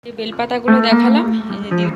এই বেলপাতাগুলো দেখালাম, এই যে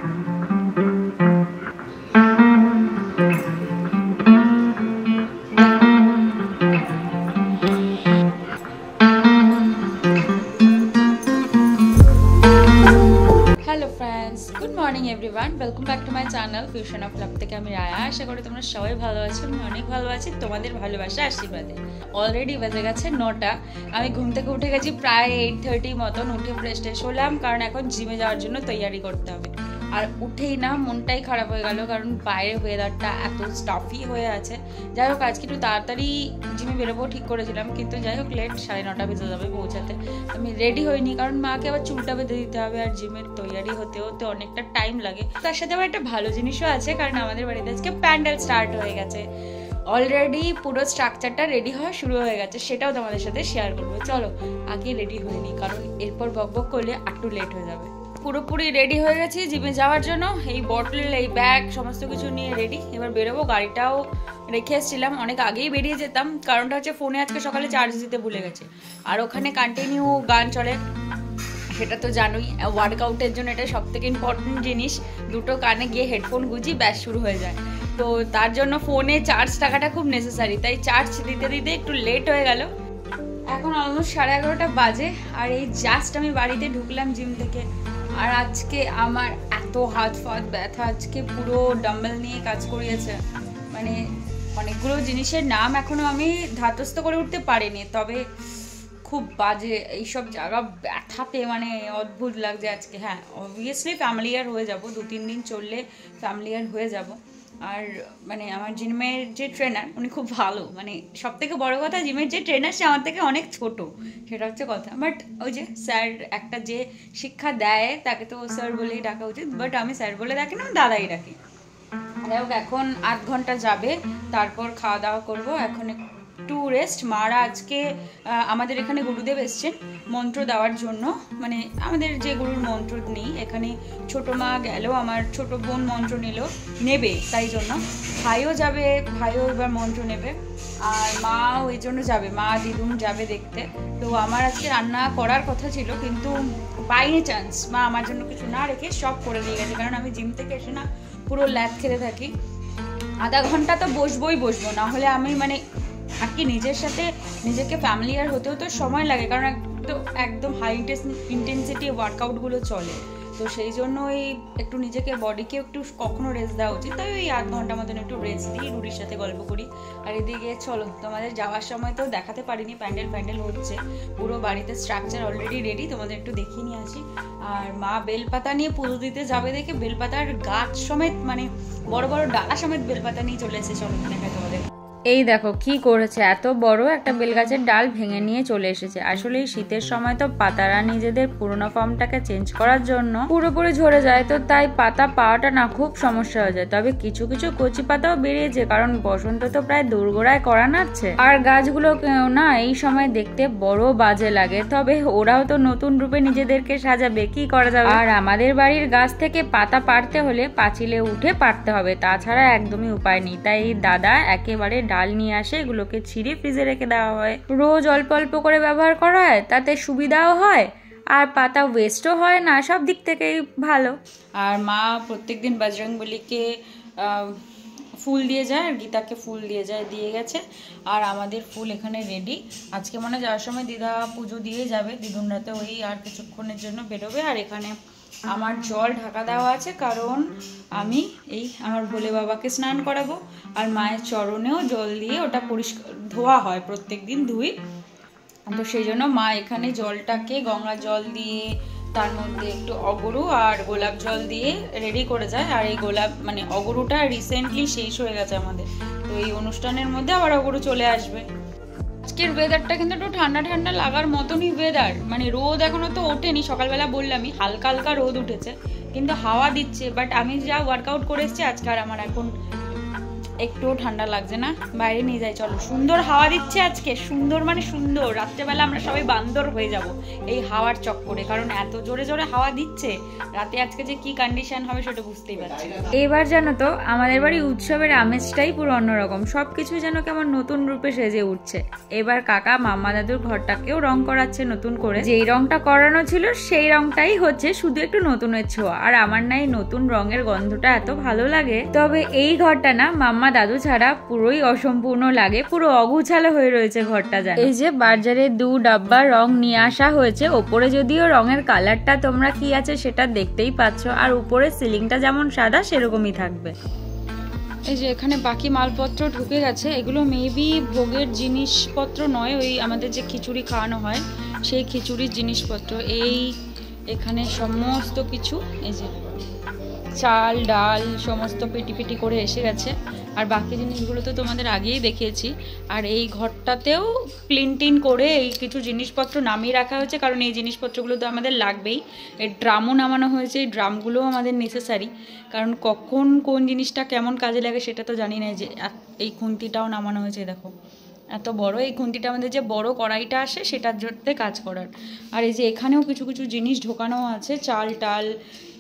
hello friends, good morning everyone, welcome back to my channel fusion of love থেকে আমি রায়া। আশা করি তোমরা সবাই ভালো আছো, আমি অনেক ভালো আছি তোমাদের ভালোবাসা আশীর্বাদে। অলরেডি বেজে গেছে 9টা। আমি ঘুম থেকে উঠে গেছি প্রায় 8:30 মতন। উঠে ফ্রেশ ট্রেশ হলাম, কারণ এখন জিমে যাওয়ার জন্য তৈয়ারি করতে হবে। আর উঠেই না মনটাই খারাপ হয়ে গেল, কারণ বাইরের ওয়েদারটা এত স্টাফি হয়ে আছে। যাই হোক, আজকে একটু তাড়াতাড়ি জিমে বেরোবো ঠিক করেছিলাম, কিন্তু যাই হোক লেট, 9:30 বেজে যাবে পৌঁছাতে। আমি রেডি হইনি, কারণ মাকে আবার চুলটা বেঁধে দিতে হবে, আর জিমের তৈয়ারি হতে হতে অনেকটা টাইম লাগে। তার সাথে আমার একটা ভালো জিনিসও আছে, কারণ আমাদের বাড়িতে আজকে প্যান্ডেল স্টার্ট হয়ে গেছে। অলরেডি পুরো স্ট্রাকচারটা রেডি হওয়া শুরু হয়ে গেছে, সেটাও তোমাদের সাথে শেয়ার করবো। চলো আগে রেডি হইনি, কারণ এরপর বকবক করলে একটু লেট হয়ে যাবে। পুরোপুরি রেডি হয়ে গেছি জিমে যাওয়ার জন্য। এই বটল, এই ব্যাগ, সমস্ত কিছু নিয়ে রেডি। এবার বেরোবো। গাড়িটাও রেখে এসেছিলাম, অনেক আগেই বেরিয়ে যেতাম। কারণটা হচ্ছে ফোনে আজকে সকালে চার্জ দিতে ভুলে গেছে, আর ওখানে কন্টিনিউ গান চলে, সেটা তো জানোই। ওয়ার্কআউটের জন্য এটা সব থেকে ইম্পর্টেন্ট জিনিস। দুটো কানে গিয়ে হেডফোন গুঁজি ব্যাস শুরু হয়ে যায়। তো তার জন্য ফোনে চার্জ থাকাটা খুব নেসেসারি, তাই চার্জ দিতে দিতে একটু লেট হয়ে গেল। এখন অলমোস্ট 11:30 বাজে, আর এই জাস্ট আমি বাড়িতে ঢুকলাম জিম থেকে। আর আজকে আমার এত হাত ফাত ব্যথা, আজকে পুরো ডাম্বেল নিয়ে কাজ করিয়েছে। মানে অনেকগুলো জিনিসের নাম এখনো আমি ধাতস্থ করে উঠতে পারিনি, তবে খুব বাজে এইসব জায়গা ব্যথাতে, মানে অদ্ভুত লাগছে আজকে। হ্যাঁ, অবভিয়াসলি ফ্যামিলিয়ার হয়ে যাব, 2-3 দিন চললে ফ্যামিলিয়ার হয়ে যাব। আর মানে আমার জিমের যে ট্রেনার, উনি খুব ভালো। মানে সব থেকে বড় কথা, জিমের যে ট্রেনার সে আমার থেকে অনেক ছোট, সেটা হচ্ছে কথা। বাট ওই যে স্যার একটা যে শিক্ষা দেয়, তাকে তো স্যার বলেই ডাকা উচিত। বাট আমি স্যার বলে ডাকি না, দাদাই ডাকি। যাই হোক, এখন 8 ঘন্টা যাবে, তারপর খাওয়া দাওয়া করবো। এখন একটু রেস্ট। মারা আজকে আমাদের এখানে গুরুদেব এসছেন মন্ত্র দেওয়ার জন্য। মানে আমাদের যে গুরুর মন্ত্র নেই এখানে, ছোট মা গেল, আমার ছোট বোন মন্ত্র নেবে, তাই জন্য ভাইও যাবে, ভাইও এবার মন্ত্র নেবে। আর মা ওই জন্য যাবে, মা দিদুন যাবে দেখতে। তো আমার আজকে রান্না করার কথা ছিল, কিন্তু বাইনি চান্স মা আমার জন্য কিছু না রেখে সব করে দিয়ে গেছে। কারণ আমি জিম থেকে এসে না পুরো ল্যাদ খেতে থাকি। আধা ঘন্টা তো বসবো, না হলে আমি মানে আর কি নিজের সাথে নিজেকে ফ্যামিলিয়ার হতেও তো সময় লাগে, কারণ একদম হাই ইন্টেন্সিটি ওয়ার্কআউটগুলো চলে। তো সেই জন্য একটু নিজেকে বডিকে একটু কখনো রেস্ট দেওয়া উচিত। তাই ওই 8 ঘন্টা মতন একটু রেস্ট দিই, রুটির সাথে গল্প করি। আর এদিকে চলো, তোমাদের যাওয়ার সময় তো দেখাতে পারিনি, প্যান্ডেল হচ্ছে, পুরো বাড়িতে স্ট্রাকচার অলরেডি রেডি, তোমাদের একটু দেখিয়ে নিয়ে আসি। আর মা বেলপাতা নিয়ে পুজো দিতে যাবে দেখে বেলপাতার গাছ সমেত, মানে বড় বড় ডালা সমেত বেলপাতা নিয়ে চলে এসেছে। চলো দেখাই তোমাদের। এই দেখো কি করেছে, এত বড় একটা বেলগাছের ডাল ভেঙে নিয়ে চলে এসেছে। আসলে এই শীতের সময় তো পাতারা নিজেদের পুরোনো ফর্মটাকে চেঞ্জ করার জন্য পুরোপুরি ঝরে যায়, তো তাই পাতা পাওয়াটা না খুব সমস্যা হয়ে যায়। তবে কিছু কিছু কচি পাতাও বেরিয়েছে, কারণ বসন্ত তো প্রায় দোরগোড়ায় করা নাড়ছে। আর গাছগুলো না এই সময় দেখতে বড় বাজে লাগে, তবে ওরাও তো নতুন রূপে নিজেদেরকে সাজাবে, কি করা যাবে। আর আমাদের বাড়ির গাছ থেকে পাতা পাড়তে হলে পাঁচিলে উঠে পাড়তে হবে, তাছাড়া একদমই উপায় নেই। তাই দাদা একেবারে ডাল নিয়ে আসে, এগুলোকে ছিঁড়ে ফ্রিজে রেখে দেওয়া হয়। রোজ অল্প অল্প করে ব্যবহার করা হয়, তাতে সুবিধাও হয় আর পাতা ওয়েস্টও হয় না, সব দিক থেকেই ভালো। আর মা প্রত্যেকদিন বজরংবলীকে ফুল দিয়ে যায়, আর গীতাকে ফুল দিয়ে যায়, দিয়ে গেছে। আর আমাদের ফুল এখানে রেডি। আজকে মনে যাওয়ার সময় দিদা পুজো দিয়ে যাবে, দিদুনরা তো ওই আর কিছুক্ষণের জন্য বেরোবে। আর এখানে আমার জল ঢাকা দেওয়া আছে, কারণ আমি আমার ভোলে বাবাকে স্নান করাবো। আর মায়ের চরণেও জল দিয়ে ওটা পরিষ্কার ধোয়া হয়, প্রত্যেক দিন ধুই। তো সেই জন্য মা এখানে জলটাকে গঙ্গা জল দিয়ে, তার মধ্যে একটু অগরু আর গোলাপ জল দিয়ে রেডি করে যায়। আর এই মানে অগরুটা রিসেন্টলি শেষ হয়ে গেছে আমাদের, তো এই অনুষ্ঠানের মধ্যে আবার অগরু চলে আসবে। আজকের ওয়েদারটা কিন্তু একটু ঠান্ডা ঠান্ডা লাগার মতনই ওয়েদার। মানে রোদ এখনো তো ওঠেনি, সকালবেলা বললামই হালকা হালকা রোদ উঠেছে, কিন্তু হাওয়া দিচ্ছে। বাট আমি যা ওয়ার্কআউট করে এসেছি আজকে, আর আমার এখন একটুও ঠান্ডা লাগছে না, বাইরে নিয়ে যাই চলো। সুন্দর হাওয়া দিচ্ছে আজকে, সুন্দর মানে সুন্দর। রাত্রেবেলা আমরা সবাই বান্দর হয়ে যাব এই হাওয়ার চক্করে, কারণ এত জোরে জোরে হাওয়া দিচ্ছে। রাতে আজকে যে কি কন্ডিশন হবে সেটা বুঝতেই পারছি। এবার জানো তো আমাদের বাড়ি উৎসবের আমেজটাই পুরো অন্যরকম, সবকিছু যেন কেমন নতুন রূপে সেজে উঠছে। এবার কাকা মাম্মা দাদুর ঘরটাকেও রং করাচ্ছে নতুন করে, যেই রংটা করানো ছিল সেই রংটাই হচ্ছে, শুধু একটু নতুনের ছোঁয়া। আর আমার না এই নতুন রঙের গন্ধটা এত ভালো লাগে। তবে এই ঘরটা না মাম্মা দাদু ছাড়া পুরোই অসম্পূর্ণ লাগে, পুরো অগুছালো হয়ে রয়েছে ঘরটা। জানো এই যে বাজারে 2 ডাব্বা রং নিয়ে আসা হয়েছে, ওপরে যদিও রঙের কালারটা তোমরা কি আছে সেটা দেখতেই পাচ্ছ, আর উপরে সিলিংটা যেমন সাদা সেরকমই থাকবে। এই যে এখানে বাকি মালপত্র ঢুকে গেছে, এগুলো মেবি ভোগের জিনিসপত্র নয়, ওই আমাদের যে খিচুড়ি খাওয়ানো হয় সেই খিচুড়ির জিনিসপত্র। এই এখানে সমস্ত কিছু, এই যে চাল ডাল সমস্ত পেটি পেটি করে এসে গেছে। আর বাকি জিনিসগুলো তো তোমাদের আগেই দেখিয়েছি। আর এই ঘরটাতেও ক্লিন টিন করে এই কিছু জিনিসপত্র নামিয়ে রাখা হয়েছে, কারণ এই জিনিসপত্রগুলো তো আমাদের লাগবেই। এই ড্রামও নামানো হয়েছে, এই ড্রামগুলোও আমাদের নেসেসারি, কারণ কখন কোন জিনিসটা কেমন কাজে লাগে সেটা তো জানি না। যে এই খুন্তিটাও নামানো হয়েছে, দেখো এত বড় এই খুন্তিটা, আমাদের যে বড় কড়াইটা আসে সেটার জন্য কাজ করার। আর এই যে এখানেও কিছু কিছু জিনিস ঢোকানো আছে, চাল টাল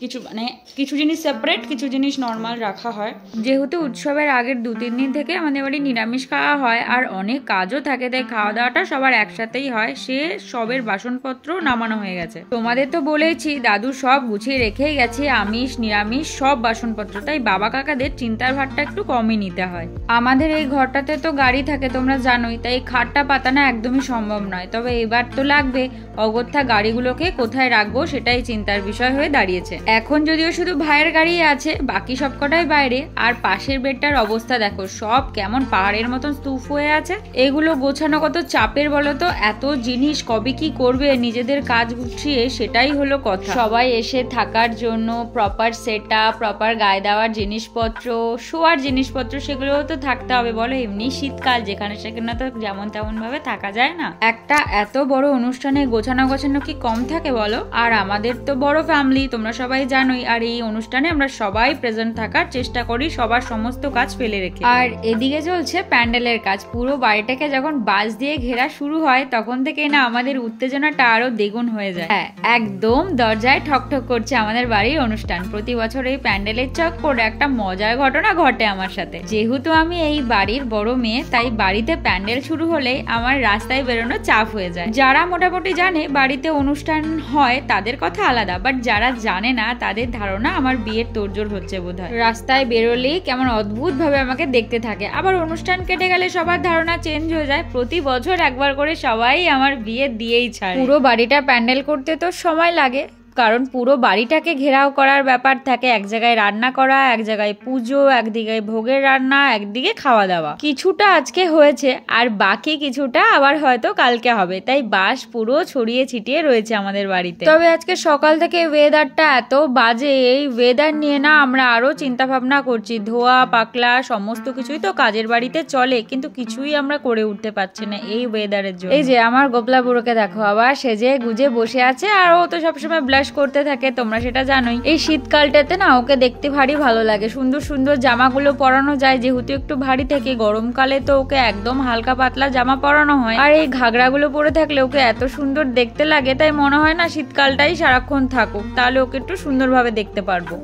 কিছু, মানে কিছু জিনিস সেপারেট, কিছু জিনিস নর্মাল রাখা হয়। যেহেতু উৎসবের আগের 2-3 দিন থেকে আমাদের বাড়ি নিরামিষ খাওয়া হয় আর অনেক কাজও থাকে, তাই খাওয়া দাওয়াটা সবার একসাথেই হয়। সে সবের বাসনপত্র নামানো হয়ে গেছে। তোমাদের তো বলেইছি দাদু সব গুছিয়ে রেখেই গেছে, আমিষ নিরামিষ সব বাসনপত্র, তাই বাবা কাকাদের চিন্তার ভারটা একটু কমই নিতে হয়। আমাদের এই ঘরটাতে তো গাড়ি থাকে তোমরা জানোই, তাই খাটটা পাতানো একদমই সম্ভব নয়। তবে এবার তো লাগবে, অগত্যা গাড়িগুলোকে কোথায় রাখবো সেটাই চিন্তার বিষয় হয়ে দাঁড়িয়েছে। এখন যদিও শুধু ভাইয়ের গাড়ি আছে, বাকি সবকটাই বাইরে। আর পাশের বেডটার অবস্থা দেখো, সব কেমন পাহাড়ের মতন স্তূপ হয়ে আছে। এগুলো গোছানো কত চাপের বলো তো, এত জিনিস কবে কি করবে নিজেদের কাজ গুছিয়ে সেটাই হলো কথা। সবাই এসে থাকার জন্য প্রপার সেটআপ, প্রপার গায়ে দেওয়ার জিনিসপত্র, শোয়ার জিনিসপত্র, সেগুলো তো থাকতে হবে বলো। এমনি শীতকাল, যেখানে সেখানে তো যেমন তেমন ভাবে থাকা যায় না। একটা এত বড় অনুষ্ঠানে গোছানো গোছানো কি কম থাকে বলো। আর আমাদের তো বড় ফ্যামিলি, তোমরা সবাই জানোই। আর এই অনুষ্ঠানে আমরা সবাই প্রেজেন্ট থাকার চেষ্টা করি, সবার সমস্ত কাজ ফেলে রেখে। আর এদিকে চলছে প্যান্ডেলের কাজ। পুরো বাড়িটাকে যখন বাঁশ দিয়ে ঘেরা শুরু হয় তখন থেকে না আমাদের উত্তেজনাটা আরো দ্বিগুণ হয়ে যায়। হ্যাঁ, একদম দরজায় ঠকঠক করছে আমাদের বাড়ির অনুষ্ঠান। প্রতি বছর এই প্যান্ডেলের চক্করে একটা মজার ঘটনা ঘটে আমার সাথে। যেহেতু আমি এই বাড়ির বড় মেয়ে, তাই বাড়িতে প্যান্ডেল শুরু হলেই আমার রাস্তায় বেরোনো চাপ হয়ে যায়। যারা মোটামুটি জানে বাড়িতে অনুষ্ঠান হয় তাদের কথা আলাদা, বাট যারা জানে না তাদের ধারণা আমার বিয়ের তোড়জোড় হচ্ছে বোধহয়। রাস্তায় বেরোলেই কেমন অদ্ভুত ভাবে আমাকে দেখতে থাকে। আবার অনুষ্ঠান কেটে গেলে সবার ধারণা চেঞ্জ হয়ে যায়। প্রতি বছর একবার করে সবাই আমার বিয়ে দিয়েই ছাড়ে। পুরো বাড়িটা প্যান্ডেল করতে তো সময় লাগে, কারণ পুরো বাড়িটাকে ঘেরাও করার ব্যাপার থাকে। এক জায়গায় রান্না করা, এক জায়গায় পুজো, একদিকে ভোগের রান্না, একদিকে খাওয়া দাওয়া। কিছুটা আজকে হয়েছে আর বাকি কিছুটা আবার হয়তো কালকে হবে, তাই বাঁশ পুরো ছড়িয়ে ছিটিয়ে রয়েছে আমাদের বাড়িতে। তবে আজকে সকাল থেকে ওয়েদারটা এত বাজে, এই ওয়েদার নিয়ে না আমরা আরো চিন্তা ভাবনা করছি। ধোয়া পাকলা সমস্ত কিছুই তো কাজের বাড়িতে চলে, কিন্তু কিছুই আমরা করে উঠতে পারছি না এই ওয়েদারের জন্য। এই যে আমার গোপলা বুড়োকে দেখো, আবার সেজে গুজে বসে আছে, আর ও তো সবসময় করতে থাকে, তোমরা সেটা জানোই। এই শীতকালটাতে না ওকে দেখতে ভারী ভালো লাগে। সুন্দর সুন্দর জামাগুলো পরানো যায়, যেহেতু একটু ভারী থাকে। গরমকালে তো ওকে একদম হালকা পাতলা জামা পরানো হয়, আর এই ঘাগরাগুলো পরে থাকলে ওকে এত সুন্দর দেখতে লাগে। তাই মনে হয় না শীতকালটাই সারাক্ষণ থাকুক, তাহলে ওকে একটু সুন্দরভাবে দেখতে পারবো।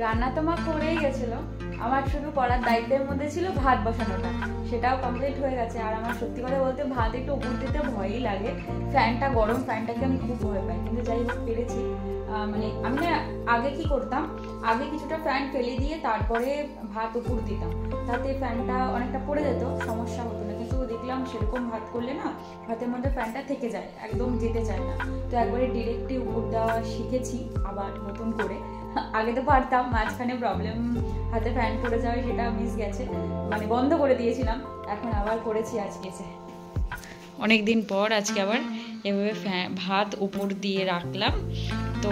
রান্না তো মা করেই গেছিল, আমার শুধু করার দায়িত্বের মধ্যে ছিল ভাত বসানোটা, সেটাও কমপ্লিট হয়ে গেছে। আর আমার সত্যি কথা বলতে ভাত একটু উপর দিতে ভয়ই লাগে, ফ্যানটা গরম, ফ্যানটাকে আমি খুব ভয় পাই, কিন্তু যাই হোক পেরেছি। মানে আমি না আগে কি করতাম, আগে কিছুটা ফ্যান ফেলে দিয়ে তারপরে ভাত উপর দিতাম, তাতে ফ্যানটা অনেকটা পড়ে যেত, সমস্যা হতো না। কিন্তু দেখলাম সেরকম ভাত করলে না ভাতের মধ্যে ফ্যানটা থেকে যায়, একদম যেতে চায় না। তো একবারে ডিরেক্টলি উপর দেওয়া শিখেছি আবার নতুন করে। আগে তো পারতাম, মাঝখানে প্রবলেম, হাতে ফ্যান পড়ে যাওয়া, সেটা মিস গেছে, মানে বন্ধ করে দিয়েছিলাম, এখন আবার করেছি আজকে। অনেকদিন পর আজকে আবার এভাবে ভাত উপর দিয়ে রাখলাম। তো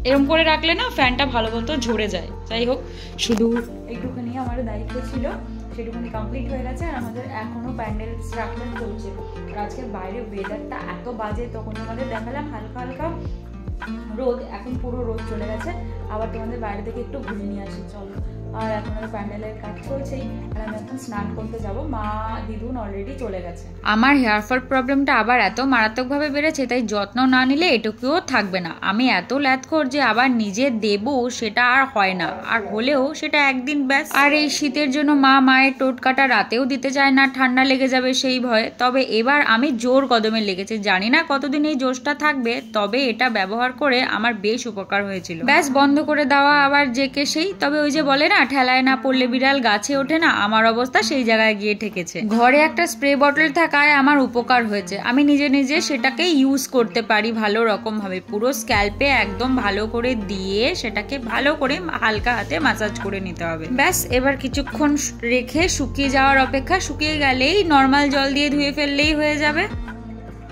এরকম করে রাখলে না ফ্যানটা ভালো মতো ঝরে যায়। যাই হোক, শুধু একটুখানি আমার দায়িত্ব ছিল, সেটুখানি কমপ্লিট হয়ে গেছে। আর আমাদের এখনো প্যান্ডেল স্ট্রাকচার চলছে। আর আজকে বাইরে ওয়েদারটা এত বাজে, তখন তোমাদের দেখালাম হালকা হালকা রোদ, এখন পুরো রোদ চলে গেছে। আবার তোমাদের বাইরে থেকে একটু ঘুরে নিয়ে আসি চলো। আর এখন প্যান্ডেলের কাজ চলছেই, আর আমি এখন স্নান করতে যাব। মা দিদুন অলরেডি চলে গেছে। আমার হেয়ার ফল প্রবলেমটা আবার এত মারাত্মকভাবে বেড়েছে, তাই যত্ন না নিলে এটুকুও থাকবে না। আমি এত ল্যাথখোর যে আবার নিজে দেব সেটা আর হয় না, আর হলেও সেটা একদিন ব্যাস। আর এই শীতের জন্য মায়ের টোটকাটা রাতেও দিতে চায় না, ঠান্ডা লেগে যাবে সেই ভয়ে। তবে এবার আমি জোর কদমে লেগেছে, জানি না কতদিন এই জোশটা থাকবে, তবে এটা ব্যবহার করে আমার বেশ উপকার হয়েছিল। ব্যাস বন্ধ করে দেওয়া আবার যে কে সেই। তবে ওই যে বলে না, ঠেলায় না পড়লে বিড়াল গাছে ওঠে না, আমার অবস্থা সেই জায়গায় গিয়ে ঠেকেছে। ঘরে একটা স্প্রে বটল থাকায় আমার উপকার হয়েছে, আমি নিজে নিজে সেটাকে ইউজ করতে পারি ভালো রকম ভাবে। পুরো স্ক্যাল্পে একদম ভালো করে দিয়ে সেটাকে ভালো করে হালকা হাতে ম্যাসাজ করে নিতে হবে। ব্যাস এবার কিছুক্ষণ রেখে শুকিয়ে যাওয়ার অপেক্ষা, শুকিয়ে গেলেই নর্মাল জল দিয়ে ধুয়ে ফেললেই হয়ে যাবে।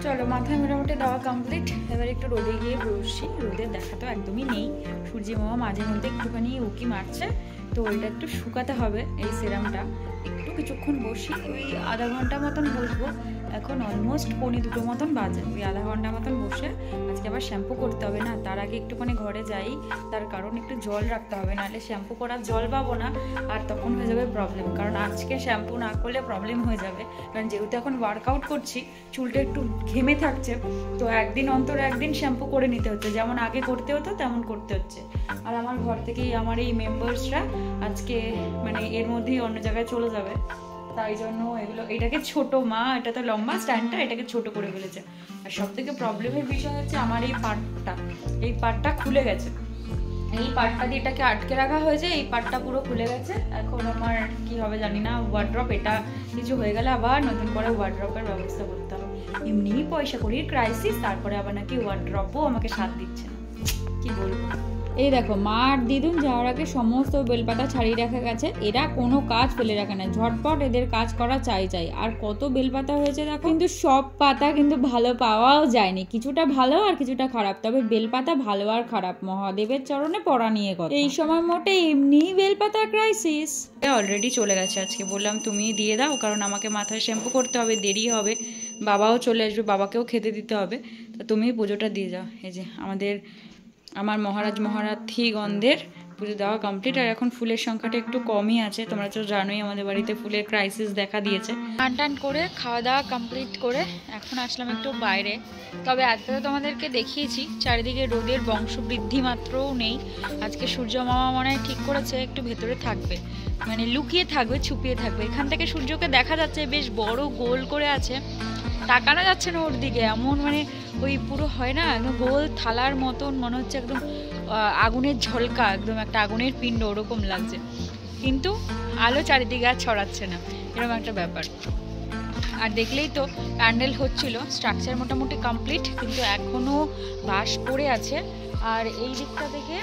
চলো, মাথায় মোটামুটি দেওয়া কমপ্লিট। এবার একটু রোদে গিয়ে বসি। রোদের দেখা তো একদমই নেই, সূর্যি মামা মাঝে মধ্যে একটুখানি উকি মারছে, তো ওইটা একটু শুকাতে হবে এই সিরামটা। একটু কিছুক্ষণ বসি, ওই আধা ঘন্টা মতন বসবো। এখন অলমোস্ট 1:45 মতন বাজে। ওই আধা ঘন্টা মতন বসে আজকে আবার শ্যাম্পু করতে হবে না, তার আগে একটুখানি ঘরে যাই। তার কারণ একটু জল রাখতে হবে, নাহলে শ্যাম্পু করার জল পাবো না, আর তখন হয়ে যাবে প্রবলেম। কারণ আজকে শ্যাম্পু না করলে প্রবলেম হয়ে যাবে, কারণ যেহেতু এখন ওয়ার্কআউট করছি চুলটা একটু ঘেমে থাকছে, তো একদিন অন্তর একদিন শ্যাম্পু করে নিতে হচ্ছে। যেমন আগে করতে হতো তেমন করতে হচ্ছে। আর আমার ঘর থেকেই আমার এই মেম্বার্সরা আজকে মানে এর মধ্যেই অন্য জায়গায় চলে যাবে, তাই জন্য এটাকে ছোট মা, এটা তো লম্বা স্ট্যান্ডটা, এটাকে ছোট করে ফেলেছে। আর সব থেকে প্রবলেমের বিষয় হচ্ছে আমার এই পার্টটা খুলে গেছে। এই পার্টটা দিয়ে এটাকে আটকে রাখা হয়েছে, এই পার্টটা পুরো খুলে গেছে। এখন আমার কি হবে জানি না। ওয়ার্ড্রপ এটা কিছু হয়ে গেলে আবার নতুন করে ওয়ার্ড্রপের ব্যবস্থা করতে হবে। এমনিই পয়সা কড়ির ক্রাইসিস, তারপরে আবার নাকি ওয়ার্ড্রপও আমাকে সাথ দিচ্ছে না, কি বলবো। এই দেখো, মা আর দিদুন যাওয়ার আগে সমস্ত বেলপাতা ছাড়িয়ে রাখা গেছে। এরা কোনো কাজ ফেলে রাখে না, ঝটপট এদের কাজ করা চাই। আর কত বেলপাতা হয়েছে দেখো। কিন্তু সব পাতা কিন্তু ভালো পাওয়াও যায়নি, কিছুটা ভালো আর কিছুটা খারাপ। তবে বেলপাতা ভালো আর খারাপ মহাদেবের চরণে পড়া নিয়ে কথা। এই সময় মোটে এমনি বেলপাতার ক্রাইসিস। অলরেডি চলে গেছে। আজকে বললাম তুমি দিয়ে দাও, কারণ আমাকে মাথায় শ্যাম্পু করতে হবে, দেরি হবে, বাবাও চলে আসবে, বাবাকেও খেতে দিতে হবে, তো তুমি পুজোটা দিয়ে যাও। এই যে আমার মহারাজ মহারাথী গন্ধের পুজো দেওয়া কমপ্লিট। আর এখন ফুলের সংখ্যাটা একটু কমই আছে, তোমরা তো জানোই আমাদের বাড়িতে ফুলের ক্রাইসিস দেখা দিয়েছে। টান করে খাওয়া দাওয়া কমপ্লিট করে এখন আসলাম একটু বাইরে। তবে আজকে তো তোমাদেরকে দেখিয়েছি চারিদিকে রোদের বংশবৃদ্ধি মাত্রও নেই। আজকে সূর্য মামা মনে হয় ঠিক করেছে একটু ভেতরে থাকবে, মানে লুকিয়ে থাকবে, ছুপিয়ে থাকবে। এখান থেকে সূর্যকে দেখা যাচ্ছে, বেশ বড় গোল করে আছে, তাকানো যাচ্ছে না ওর দিকে। এমন মানে ওই পুরো হয় না একদম গোল থালার মতন, মনে হচ্ছে একদম আগুনের ঝলকা, একদম একটা আগুনের পিণ্ড ওরকম লাগছে, কিন্তু আলো চারিদিকে আর ছড়াচ্ছে না, এরকম একটা ব্যাপার। আর দেখলেই তো প্যান্ডেল হচ্ছিল, স্ট্রাকচার মোটামুটি কমপ্লিট, কিন্তু এখনও বাঁশ পড়ে আছে। আর এই দিকটা থেকে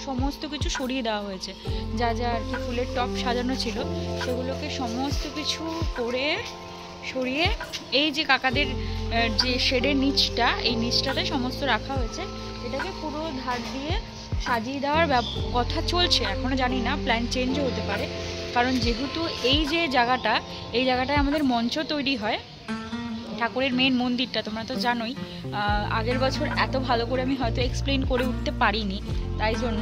সমস্ত কিছু সরিয়ে দেওয়া হয়েছে, যা যা আর কি ফুলের টপ সাজানো ছিল সেগুলোকে সমস্ত কিছু করে সরিয়ে এই যে কাকাদের যে শেডের নিচটা, এই নিচটাতে সমস্ত রাখা হয়েছে। এটাকে পুরো ধার দিয়ে সাজিয়ে দেওয়ার কথা চলছে, এখনও জানি না, প্ল্যান চেঞ্জও হতে পারে। কারণ যেহেতু এই যে জায়গাটা, এই জায়গাটায় আমাদের মঞ্চ তৈরি হয়, ঠাকুরের মেন মন্দিরটা তোমরা তো জানোই। আগের বছর এত ভালো করে আমি হয়তো এক্সপ্লেন করে উঠতে পারিনি, তাই জন্য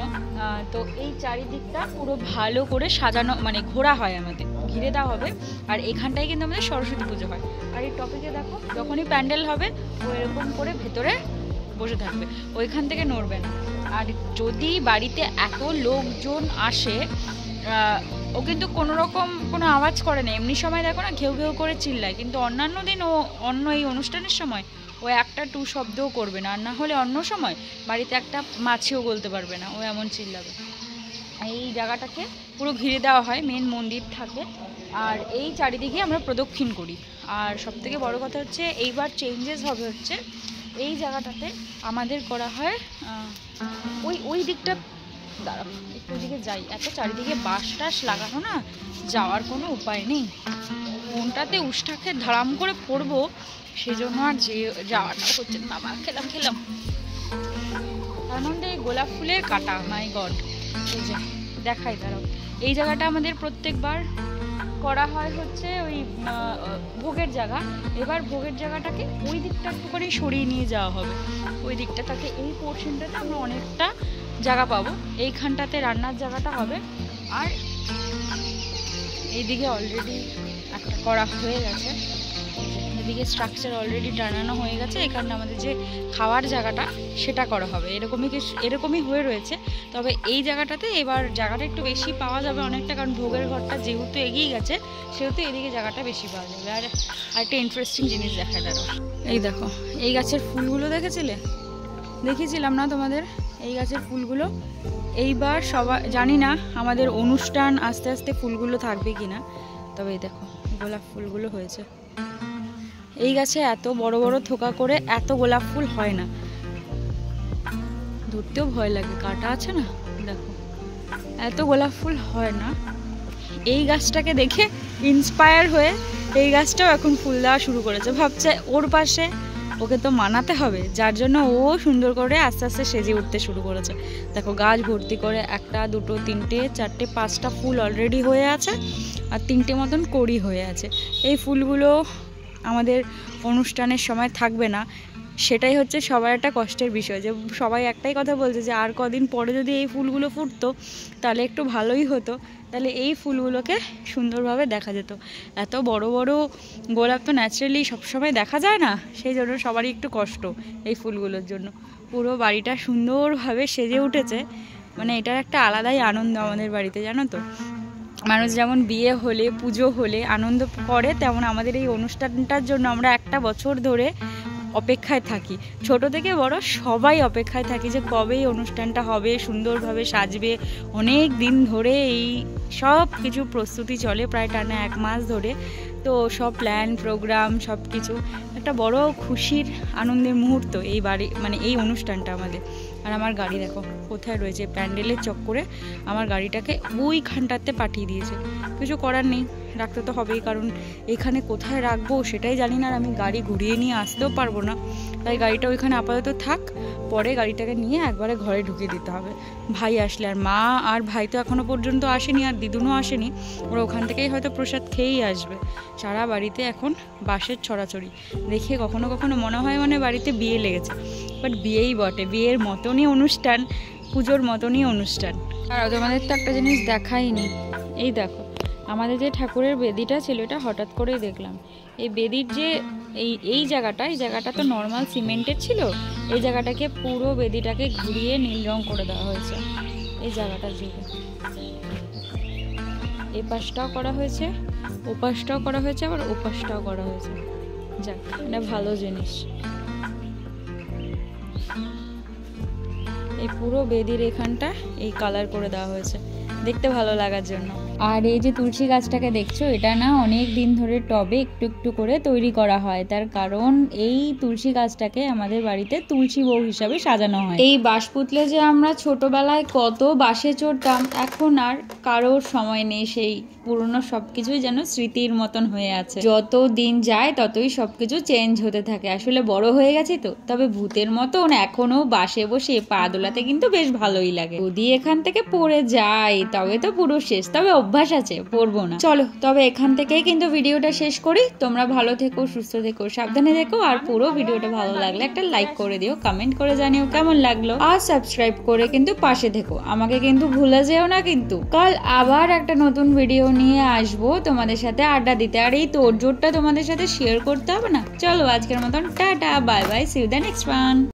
তো এই চারিদিকটা পুরো ভালো করে সাজানো, মানে ঘোরা হয়, আমাদের ঘিরে দেওয়া হবে। আর এখানটায় কিন্তু আমাদের সরস্বতী পুজো হয়। আর এই টপিকে দেখো, যখনই প্যান্ডেল হবে ও এরকম করে ভেতরে বসে থাকবে, ওইখান থেকে নড়বে না। আর যদি বাড়িতে এত লোকজন আসে, ও কিন্তু কোনো রকম কোনো আওয়াজ করে না। এমনি সময় দেখো না ঘেউ ঘেউ করে চিল্লায়, কিন্তু অন্যান্য দিন ও অন্য এই অনুষ্ঠানের সময় ও একটা টু শব্দও করবে না। আর না হলে অন্য সময় বাড়িতে একটা মাছিও গলতে পারবে না, ও এমন চিল্লাবে। এই জায়গাটাকে পুরো ঘিরে দেওয়া হয়, মেন মন্দির থাকে, আর এই চারিদিকে আমরা প্রদক্ষিণ করি। আর সবথেকে বড় কথা হচ্ছে এইবার চেঞ্জেস হবে হচ্ছে এই জায়গাটাতে আমাদের করা হয় ওই দিকটা, দাঁড়াও একটু ওইদিকে যাই। এত চারিদিকে বাঁশ টাস লাগানো না, যাওয়ার কোনো উপায় নেই, কোনটাতে উষ্ঠাকে ধারাম করে পড়বো সেই জন্য আর যাওয়াটাও হচ্ছে না। বাবা খেলাম তার মধ্যে এই গোলাপ ফুলের কাটা, মাই গড। এই যে দেখাই, দাঁড়াও, এই জায়গাটা আমাদের প্রত্যেকবার করা হয় হচ্ছে ওই ভোগের জায়গা। এবার ভোগের জায়গাটাকে ওই দিকটা একটু করে সরিয়ে নিয়ে যাওয়া হবে, ওই দিকটা, তাকে এই পোর্শনটাতে আমরা অনেকটা জায়গা পাবো। এইখানটাতে রান্নার জায়গাটা হবে। আর এইদিকে অলরেডি একটা করা হয়ে গেছে, এদিকে স্ট্রাকচার অলরেডি টানানো হয়ে গেছে। এখানে আমাদের যে খাওয়ার জায়গাটা সেটা করা হবে, এরকমই হয়ে রয়েছে। তবে এই জায়গাটাতে এবার জায়গাটা একটু বেশি পাওয়া যাবে অনেকটা, কারণ ভোগের ঘরটা যেহেতু এগিয়ে গেছে সেহেতু এদিকে জায়গাটা বেশি পাওয়া যাবে। আর একটা ইন্টারেস্টিং জিনিস দেখায় দাঁড়ো, এই দেখো এই গাছের ফুলগুলো দেখিয়েছিলাম না তোমাদের? এই গাছের ফুলগুলো এইবার সবাই জানি না আমাদের অনুষ্ঠান আস্তে আস্তে ফুলগুলো থাকবে কিনা, তবে এই দেখো গোলাপ ফুলগুলো হয়েছে। এই গাছে এত বড় বড় থোকা করে এত গোলাপ ফুল হয় না, ধরতেও ভয় লাগে, কাটা আছে না, দেখো এত গোলাপ ফুল হয় না। এই গাছটাকে দেখে ইন্সপায়ার হয়ে এই গাছটাও এখন ফুল দেওয়া শুরু করেছে। ভাবছে ওর পাশে ওকে তো মানাতে হবে, যার জন্য ও সুন্দর করে আস্তে আস্তে সেজে উঠতে শুরু করেছে। দেখো গাছ ভর্তি করে 1, 2, 3, 4, 5টা ফুল অলরেডি হয়ে আছে, আর 3টে মতন কড়ি হয়ে আছে। এই ফুলগুলো আমাদের অনুষ্ঠানের সময় থাকবে না, সেটাই হচ্ছে সবার একটা কষ্টের বিষয়। যে সবাই একটাই কথা বলছে যে আর কদিন পরে যদি এই ফুলগুলো ফুটতো তাহলে একটু ভালোই হতো, তাহলে এই ফুলগুলোকে সুন্দরভাবে দেখা যেত। এত বড় বড় গোলাপ তো ন্যাচারালি সবসময় দেখা যায় না, সেই জন্য সবারই একটু কষ্ট এই ফুলগুলোর জন্য। পুরো বাড়িটা সুন্দরভাবে সেজে উঠেছে, মানে এটার একটা আলাদাই আনন্দ আমাদের বাড়িতে, জানো তো। মানুষ যেমন বিয়ে হলে পুজো হলে আনন্দ করে, তেমন আমাদের এই অনুষ্ঠানটার জন্য আমরা একটা বছর ধরে অপেক্ষায় থাকি। ছোট থেকে বড় সবাই অপেক্ষায় থাকি যে কবে এই অনুষ্ঠানটা হবে, সুন্দরভাবে সাজবে। অনেক দিন ধরে এই সব কিছু প্রস্তুতি চলে, প্রায় টানা 1 মাস ধরে। তো সব প্ল্যান প্রোগ্রাম সব কিছু একটা বড় খুশির আনন্দের মুহূর্ত এই বাড়ি, মানে এই অনুষ্ঠানটা আমাদের। আর আমার গাড়ি দেখো কোথায় রয়েছে, প্যান্ডেলের চক্করে আমার গাড়িটাকে ওইখানটাতে পাঠিয়ে দিয়েছে। কিছু করার নেই, রাখতে তো হবেই, কারণ এখানে কোথায় রাখবো সেটাই জানি না, আর আমি গাড়ি ঘুরিয়ে নিয়ে আসতেও পারবো না। তাই গাড়িটা ওইখানে আপাতত থাক, পরে গাড়িটাকে নিয়ে একবারে ঘরে ঢুকিয়ে দিতে হবে ভাই আসলে। আর মা আর ভাই তো এখনও পর্যন্ত আসেনি, আর দিদুনও আসেনি, ওরা ওখান থেকেই হয়তো প্রসাদ খেয়েই আসবে। সারা বাড়িতে এখন বাঁশের ছড়াছড়ি দেখে কখনো কখনো মনে হয় মানে বাড়িতে বিয়ে লেগেছে, বাট বিয়েই বটে, বিয়ের মতনই অনুষ্ঠান, পুজোর মতনই অনুষ্ঠান। আর তোমাদের তো একটা জিনিস দেখাইনি, এই দেখো আমাদের যে ঠাকুরের বেদিটা ছিল এটা হঠাৎ করেই দেখলাম। এই বেদির যে এই জায়গাটা তো নর্মাল সিমেন্টের ছিল, এই জায়গাটাকে পুরো বেদিটাকে ঘুরিয়ে নীল রং করে দেওয়া হয়েছে। এই জায়গাটা জুড়ে এই পাশটাও করা হয়েছে, ওপাশটাও করা হয়েছে, আবার ওপাশটাও করা হয়েছে। যাক, এটা ভালো জিনিস। এই পুরো বেদির এখানটা এই কালার করে দেওয়া হয়েছে দেখতে ভালো লাগার জন্য। আর এই যে তুলসী গাছটাকে দেখছো, এটা না অনেক দিন ধরে টবে একটু একটু করে তৈরি করা হয়, তার কারণ এই তুলসী গাছটাকে আমাদের বাড়িতে তুলসী বউ হিসাবে সাজানো হয়। এই বাঁশ পুতলে যে আমরা ছোটবেলায় কত বাসে চড়তাম, এখন আর কারোর সময় নেই, সেই পুরনো সবকিছুই যেন স্মৃতির মতন হয়ে আছে। যত দিন যায় ততই সবকিছু চেঞ্জ হতে থাকে, আসলে বড় হয়ে গেছি তো। তবে ভূতের মতন এখনো বাসে বসে পা দোলাতে কিন্তু বেশ ভালোই লাগে। যদি এখান থেকে পড়ে যায় তবে তো পুরো শেষ, তবে অভ্যাস আছে, পড়বো না। চলো তবে এখান থেকেই কিন্তু ভিডিওটা শেষ করি। তোমরা ভালো থেকো, সুস্থ থেকো, সাবধানে থেকো। আর পুরো ভিডিওটা ভালো লাগলে একটা লাইক করে দিও, কমেন্ট করে জানিও কেমন লাগলো, আর সাবস্ক্রাইব করে কিন্তু পাশে থেকো, আমাকে কিন্তু ভুলে যেও না। কিন্তু কাল আবার একটা নতুন ভিডিও নিয়ে আসবো তোমাদের সাথে আড্ডা দিতে, আর এই তোড়জোড়টা তোমাদের সাথে শেয়ার করতে হবে না। চলো আজকের মতন tata, bye bye, see you the next one.